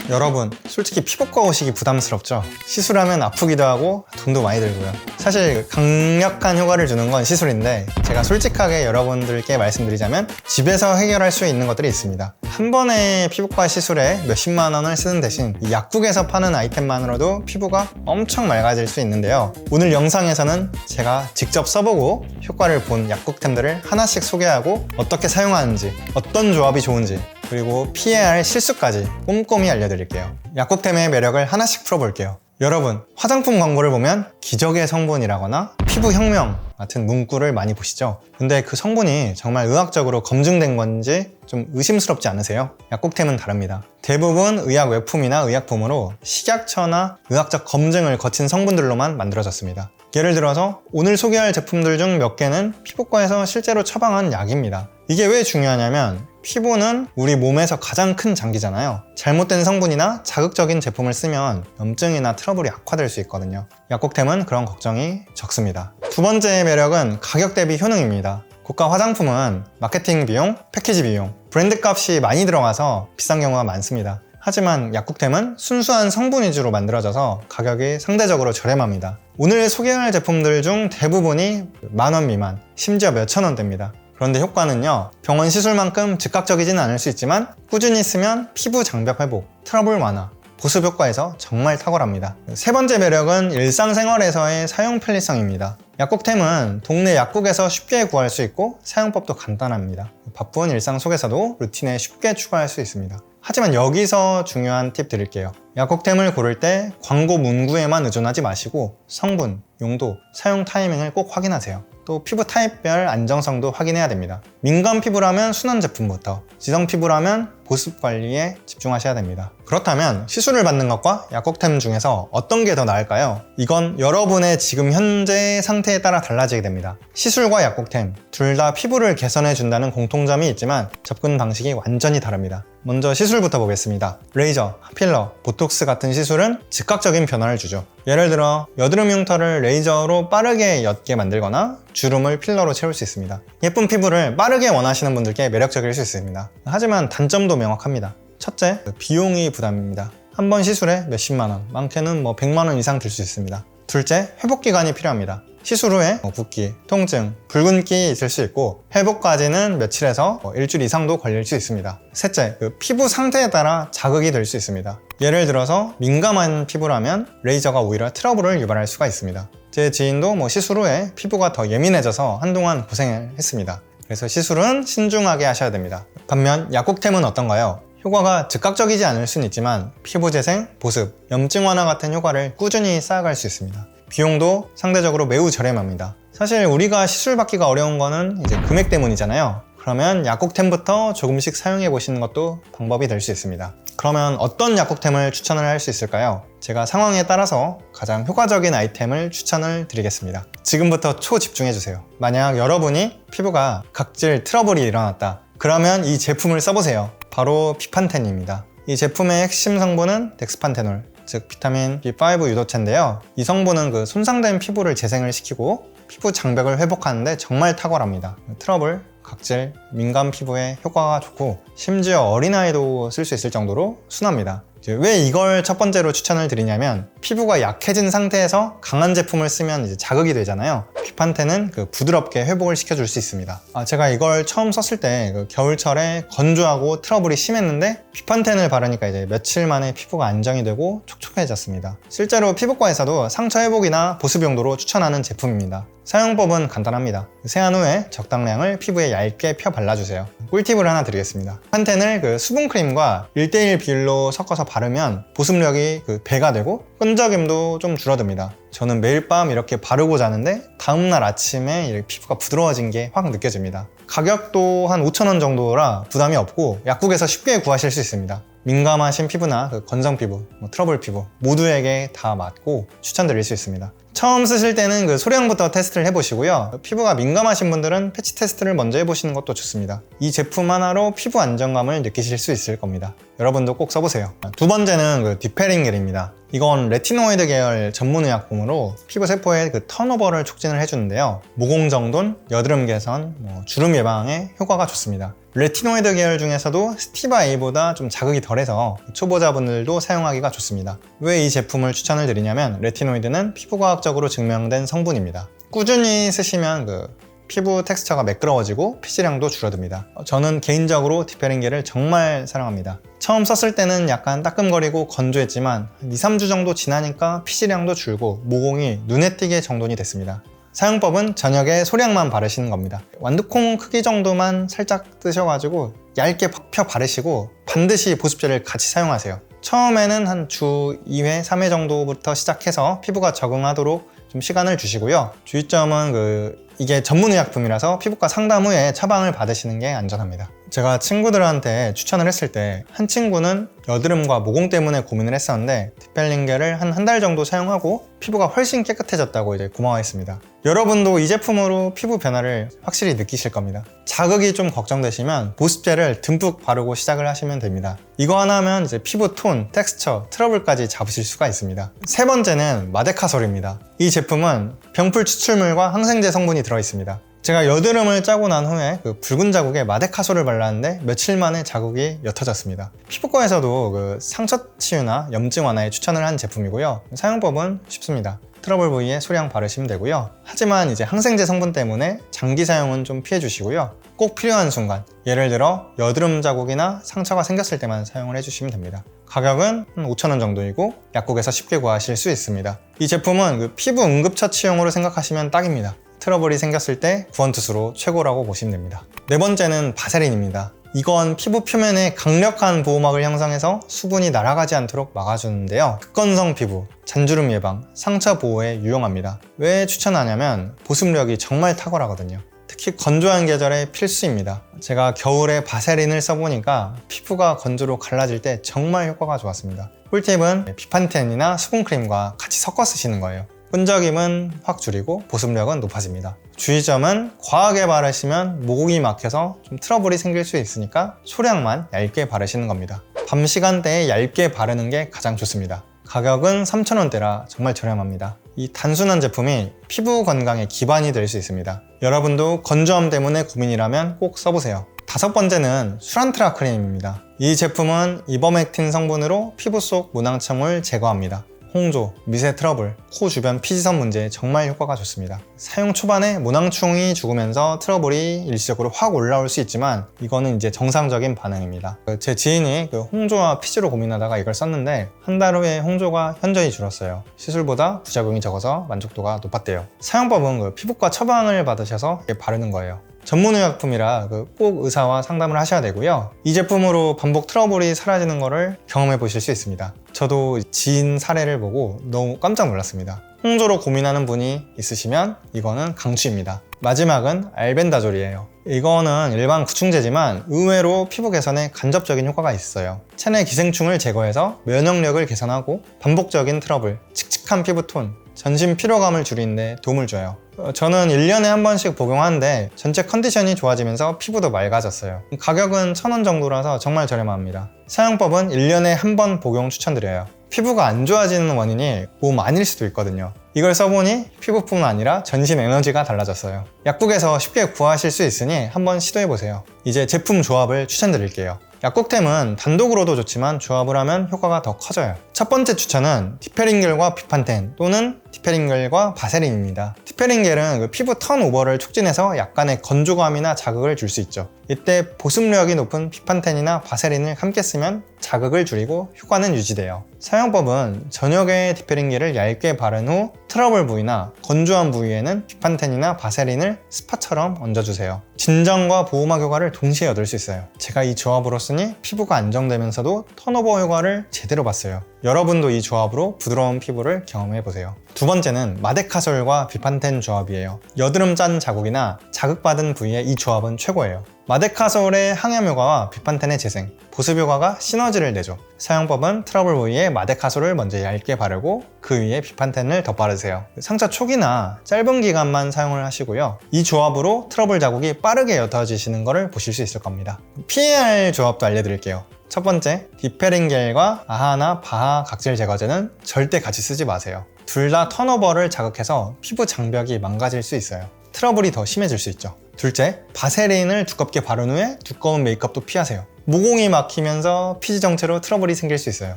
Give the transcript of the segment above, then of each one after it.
여러분, 솔직히 피부과 오시기 부담스럽죠? 시술하면 아프기도 하고 돈도 많이 들고요. 사실 강력한 효과를 주는 건 시술인데 제가 솔직하게 여러분들께 말씀드리자면 집에서 해결할 수 있는 것들이 있습니다. 한 번에 피부과 시술에 몇십만 원을 쓰는 대신 이 약국에서 파는 아이템만으로도 피부가 엄청 맑아질 수 있는데요. 오늘 영상에서는 제가 직접 써보고 효과를 본 약국템들을 하나씩 소개하고 어떻게 사용하는지, 어떤 조합이 좋은지, 그리고 피해야 할 실수까지 꼼꼼히 알려드릴게요. 약국템의 매력을 하나씩 풀어볼게요. 여러분, 화장품 광고를 보면 기적의 성분이라거나 피부혁명 같은 문구를 많이 보시죠? 근데 그 성분이 정말 의학적으로 검증된 건지 좀 의심스럽지 않으세요? 약국템은 다릅니다. 대부분 의약 외품이나 의약품으로 식약처나 의학적 검증을 거친 성분들로만 만들어졌습니다. 예를 들어서 오늘 소개할 제품들 중 몇 개는 피부과에서 실제로 처방한 약입니다. 이게 왜 중요하냐면 피부는 우리 몸에서 가장 큰 장기잖아요. 잘못된 성분이나 자극적인 제품을 쓰면 염증이나 트러블이 악화될 수 있거든요. 약국템은 그런 걱정이 적습니다. 두 번째 매력은 가격 대비 효능입니다. 고가 화장품은 마케팅 비용, 패키지 비용, 브랜드 값이 많이 들어가서 비싼 경우가 많습니다. 하지만 약국템은 순수한 성분 위주로 만들어져서 가격이 상대적으로 저렴합니다. 오늘 소개할 제품들 중 대부분이 10,000원 미만, 심지어 몇천 원대입니다. 그런데 효과는요, 병원 시술만큼 즉각적이진 않을 수 있지만 꾸준히 쓰면 피부 장벽 회복, 트러블 완화, 보습 효과에서 정말 탁월합니다. 세 번째 매력은 일상생활에서의 사용 편리성입니다. 약국템은 동네 약국에서 쉽게 구할 수 있고 사용법도 간단합니다. 바쁜 일상 속에서도 루틴에 쉽게 추가할 수 있습니다. 하지만 여기서 중요한 팁 드릴게요. 약국템을 고를 때 광고 문구에만 의존하지 마시고 성분, 용도, 사용 타이밍을 꼭 확인하세요. 또 피부 타입별 안정성도 확인해야 됩니다. 민감 피부라면 순한 제품부터, 지성 피부라면 보습 관리에 집중하셔야 됩니다. 그렇다면 시술을 받는 것과 약국템 중에서 어떤 게 더 나을까요? 이건 여러분의 지금 현재 상태에 따라 달라지게 됩니다. 시술과 약국템 둘 다 피부를 개선해 준다는 공통점이 있지만 접근 방식이 완전히 다릅니다. 먼저 시술부터 보겠습니다. 레이저, 필러, 보톡스 같은 시술은 즉각적인 변화를 주죠. 예를 들어 여드름 흉터를 레이저로 빠르게 옅게 만들거나 주름을 필러로 채울 수 있습니다. 예쁜 피부를 빠르게 원하시는 분들께 매력적일 수 있습니다. 하지만 단점도 명확합니다. 첫째, 비용이 부담입니다. 한 번 시술에 몇십만 원, 많게는 100만 원 이상 들 수 있습니다. 둘째, 회복 기간이 필요합니다. 시술 후에 붓기, 통증, 붉은기 있을 수 있고 회복까지는 며칠에서 일주일 이상도 걸릴 수 있습니다. 셋째, 피부 상태에 따라 자극이 될 수 있습니다. 예를 들어서 민감한 피부라면 레이저가 오히려 트러블을 유발할 수가 있습니다. 제 지인도 시술 후에 피부가 더 예민해져서 한동안 고생을 했습니다. 그래서 시술은 신중하게 하셔야 됩니다. 반면 약국템은 어떤가요? 효과가 즉각적이지 않을 수는 있지만 피부 재생, 보습, 염증 완화 같은 효과를 꾸준히 쌓아갈 수 있습니다. 비용도 상대적으로 매우 저렴합니다. 사실 우리가 시술 받기가 어려운 거는 이제 금액 때문이잖아요. 그러면 약국템부터 조금씩 사용해 보시는 것도 방법이 될 수 있습니다. 그러면 어떤 약국템을 추천을 할 수 있을까요? 제가 상황에 따라서 가장 효과적인 아이템을 추천을 드리겠습니다. 지금부터 초집중해 주세요. 만약 여러분이 피부가 각질 트러블이 일어났다, 그러면 이 제품을 써보세요. 바로 피판텐입니다. 이 제품의 핵심 성분은 덱스판테놀, 즉 비타민 B5 유도체인데요. 이 성분은 손상된 피부를 재생을 시키고 피부 장벽을 회복하는데 정말 탁월합니다. 트러블, 각질, 민감 피부에 효과가 좋고 심지어 어린아이도 쓸 수 있을 정도로 순합니다. 왜 이걸 첫 번째로 추천을 드리냐면 피부가 약해진 상태에서 강한 제품을 쓰면 이제 자극이 되잖아요. 피판텐은 부드럽게 회복을 시켜줄 수 있습니다. 제가 이걸 처음 썼을 때 겨울철에 건조하고 트러블이 심했는데 피판텐을 바르니까 이제 며칠 만에 피부가 안정이 되고 촉촉해졌습니다. 실제로 피부과에서도 상처 회복이나 보습 용도로 추천하는 제품입니다. 사용법은 간단합니다. 세안 후에 적당량을 피부에 얇게 펴 발라주세요. 꿀팁을 하나 드리겠습니다. 판텐을 수분크림과 1:1 비율로 섞어서 바르면 보습력이 배가 되고 끈적임도 좀 줄어듭니다. 저는 매일 밤 이렇게 바르고 자는데 다음날 아침에 피부가 부드러워진 게 확 느껴집니다. 가격도 한 5,000원 정도라 부담이 없고 약국에서 쉽게 구하실 수 있습니다. 민감하신 피부나 건성 피부, 트러블 피부 모두에게 다 맞고 추천드릴 수 있습니다. 처음 쓰실 때는 그 소량부터 테스트를 해보시고요. 피부가 민감하신 분들은 패치 테스트를 먼저 해보시는 것도 좋습니다. 이 제품 하나로 피부 안정감을 느끼실 수 있을 겁니다. 여러분도 꼭 써보세요. 두 번째는 그 디페링 겔입니다. 이건 레티노이드 계열 전문 의약품으로 피부 세포의 그 턴오버를 촉진을 해주는데요. 모공 정돈, 여드름 개선, 주름 예방에 효과가 좋습니다. 레티노이드 계열 중에서도 스티바 A보다 좀 자극이 덜해서 초보자분들도 사용하기가 좋습니다. 왜 이 제품을 추천을 드리냐면 레티노이드는 피부과학적으로 증명된 성분입니다. 꾸준히 쓰시면 그 피부 텍스처가 매끄러워지고 피지량도 줄어듭니다. 저는 개인적으로 디페링 겔을 정말 사랑합니다. 처음 썼을 때는 약간 따끔거리고 건조했지만 2-3주 정도 지나니까 피지량도 줄고 모공이 눈에 띄게 정돈이 됐습니다. 사용법은 저녁에 소량만 바르시는 겁니다. 완두콩 크기 정도만 살짝 뜨셔가지고 얇게 펴 바르시고 반드시 보습제를 같이 사용하세요. 처음에는 한 주 2회, 3회 정도부터 시작해서 피부가 적응하도록 좀 시간을 주시고요. 주의점은 이게 전문의약품이라서 피부과 상담 후에 처방을 받으시는 게 안전합니다. 제가 친구들한테 추천을 했을 때 한 친구는 여드름과 모공 때문에 고민을 했었는데 디페링 겔을 한 달 정도 사용하고 피부가 훨씬 깨끗해졌다고 이제 고마워했습니다. 여러분도 이 제품으로 피부 변화를 확실히 느끼실 겁니다. 자극이 좀 걱정되시면 보습제를 듬뿍 바르고 시작을 하시면 됩니다. 이거 하나 하면 이제 피부 톤, 텍스처, 트러블까지 잡으실 수가 있습니다. 세 번째는 마데카솔입니다. 이 제품은 병풀 추출물과 항생제 성분이 들어있습니다. 제가 여드름을 짜고 난 후에 그 붉은 자국에 마데카솔을 발랐는데 며칠 만에 자국이 옅어졌습니다. 피부과에서도 그 상처 치유나 염증 완화에 추천을 한 제품이고요. 사용법은 쉽습니다. 트러블 부위에 소량 바르시면 되고요. 하지만 이제 항생제 성분 때문에 장기 사용은 좀 피해 주시고요. 꼭 필요한 순간, 예를 들어 여드름 자국이나 상처가 생겼을 때만 사용을 해주시면 됩니다. 가격은 5,000원 정도이고 약국에서 쉽게 구하실 수 있습니다. 이 제품은 그 피부 응급처치용으로 생각하시면 딱입니다. 트러블이 생겼을 때 구원투수로 최고라고 보시면 됩니다. 네 번째는 바세린입니다. 이건 피부 표면에 강력한 보호막을 형성해서 수분이 날아가지 않도록 막아주는데요. 극건성 피부, 잔주름 예방, 상처 보호에 유용합니다. 왜 추천하냐면 보습력이 정말 탁월하거든요. 특히 건조한 계절에 필수입니다. 제가 겨울에 바세린을 써보니까 피부가 건조로 갈라질 때 정말 효과가 좋았습니다. 꿀팁은 비판텐이나 수분크림과 같이 섞어 쓰시는 거예요. 끈적임은 확 줄이고 보습력은 높아집니다. 주의점은 과하게 바르시면 모공이 막혀서 좀 트러블이 생길 수 있으니까 소량만 얇게 바르시는 겁니다. 밤 시간대에 얇게 바르는 게 가장 좋습니다. 가격은 3,000원대라 정말 저렴합니다. 이 단순한 제품이 피부 건강의 기반이 될 수 있습니다. 여러분도 건조함 때문에 고민이라면 꼭 써보세요. 다섯 번째는 수란트라 크림입니다. 이 제품은 이버맥틴 성분으로 피부 속 모낭청을 제거합니다. 홍조, 미세 트러블, 코 주변 피지선 문제에 정말 효과가 좋습니다. 사용 초반에 모낭충이 죽으면서 트러블이 일시적으로 확 올라올 수 있지만 이거는 이제 정상적인 반응입니다. 제 지인이 홍조와 피지로 고민하다가 이걸 썼는데 한 달 후에 홍조가 현저히 줄었어요. 시술보다 부작용이 적어서 만족도가 높았대요. 사용법은 피부과 처방을 받으셔서 바르는 거예요. 전문의약품이라 꼭 의사와 상담을 하셔야 되고요. 이 제품으로 반복 트러블이 사라지는 것을 경험해 보실 수 있습니다. 저도 지인 사례를 보고 너무 깜짝 놀랐습니다. 홍조로 고민하는 분이 있으시면 이거는 강추입니다. 마지막은 알벤다졸이에요. 이거는 일반 구충제지만 의외로 피부 개선에 간접적인 효과가 있어요. 체내 기생충을 제거해서 면역력을 개선하고 반복적인 트러블, 칙칙한 피부톤, 전신 피로감을 줄이는데 도움을 줘요. 저는 1년에 한 번씩 복용하는데 전체 컨디션이 좋아지면서 피부도 맑아졌어요. 가격은 1,000원 정도라서 정말 저렴합니다. 사용법은 1년에 한 번 복용 추천드려요. 피부가 안 좋아지는 원인이 몸 안일 수도 있거든요. 이걸 써보니 피부뿐만 아니라 전신 에너지가 달라졌어요. 약국에서 쉽게 구하실 수 있으니 한번 시도해보세요. 이제 제품 조합을 추천드릴게요. 약국템은 단독으로도 좋지만 조합을 하면 효과가 더 커져요. 첫 번째 추천은 디페링 겔과 비판텐 또는 디페링 겔과 바세린입니다. 디페링 겔은 피부 턴오버를 촉진해서 약간의 건조감이나 자극을 줄 수 있죠. 이때 보습력이 높은 비판텐이나 바세린을 함께 쓰면 자극을 줄이고 효과는 유지돼요. 사용법은 저녁에 디페링 겔을 얇게 바른 후 트러블 부위나 건조한 부위에는 비판텐이나 바세린을 스파처럼 얹어주세요. 진정과 보호막 효과를 동시에 얻을 수 있어요. 제가 이 조합으로 쓰니 피부가 안정되면서도 턴오버 효과를 제대로 봤어요. 여러분도 이 조합으로 부드러운 피부를 경험해보세요. 두 번째는 마데카솔과 비판텐 조합이에요. 여드름 짠 자국이나 자극받은 부위에 이 조합은 최고예요. 마데카솔의 항염 효과와 비판텐의 재생, 보습 효과가 시너지를 내죠. 사용법은 트러블 부위에 마데카솔을 먼저 얇게 바르고 그 위에 비판텐을 더 바르세요. 상처 초기나 짧은 기간만 사용을 하시고요. 이 조합으로 트러블 자국이 빠르게 옅어지시는 것을 보실 수 있을 겁니다. 피해야 할 조합도 알려드릴게요. 첫 번째, 디페링겔과 아하나 바하 각질 제거제는 절대 같이 쓰지 마세요. 둘 다 턴오버를 자극해서 피부 장벽이 망가질 수 있어요. 트러블이 더 심해질 수 있죠. 둘째, 바세린을 두껍게 바른 후에 두꺼운 메이크업도 피하세요. 모공이 막히면서 피지 정체로 트러블이 생길 수 있어요.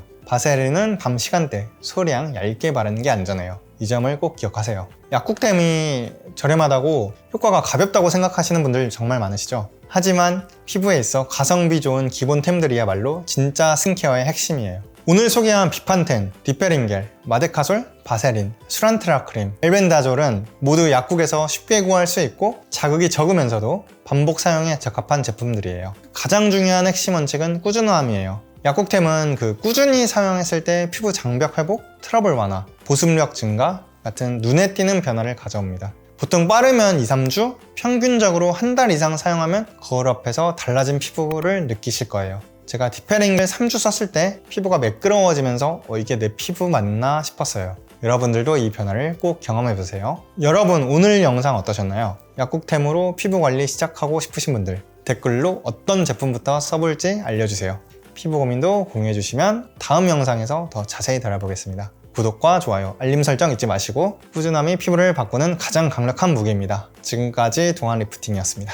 바세린은 밤 시간대, 소량 얇게 바르는 게 안전해요. 이 점을 꼭 기억하세요. 약국템이 저렴하다고 효과가 가볍다고 생각하시는 분들 정말 많으시죠? 하지만 피부에 있어 가성비 좋은 기본템들이야말로 진짜 스킨케어의 핵심이에요. 오늘 소개한 비판텐, 디페링겔, 마데카솔, 바세린, 수란트라 크림, 엘벤다졸은 모두 약국에서 쉽게 구할 수 있고 자극이 적으면서도 반복 사용에 적합한 제품들이에요. 가장 중요한 핵심 원칙은 꾸준함이에요. 약국템은 꾸준히 사용했을 때 피부 장벽 회복, 트러블 완화, 보습력 증가 같은 눈에 띄는 변화를 가져옵니다. 보통 빠르면 2-3주, 평균적으로 한 달 이상 사용하면 거울 앞에서 달라진 피부를 느끼실 거예요. 제가 디페링겔 3주 썼을 때 피부가 매끄러워지면서 이게 내 피부 맞나 싶었어요. 여러분들도 이 변화를 꼭 경험해보세요. 여러분, 오늘 영상 어떠셨나요? 약국템으로 피부 관리 시작하고 싶으신 분들 댓글로 어떤 제품부터 써볼지 알려주세요. 피부 고민도 공유해주시면 다음 영상에서 더 자세히 다뤄보겠습니다. 구독과 좋아요, 알림 설정 잊지 마시고 꾸준함이 피부를 바꾸는 가장 강력한 무기입니다. 지금까지 동안 리프팅이었습니다.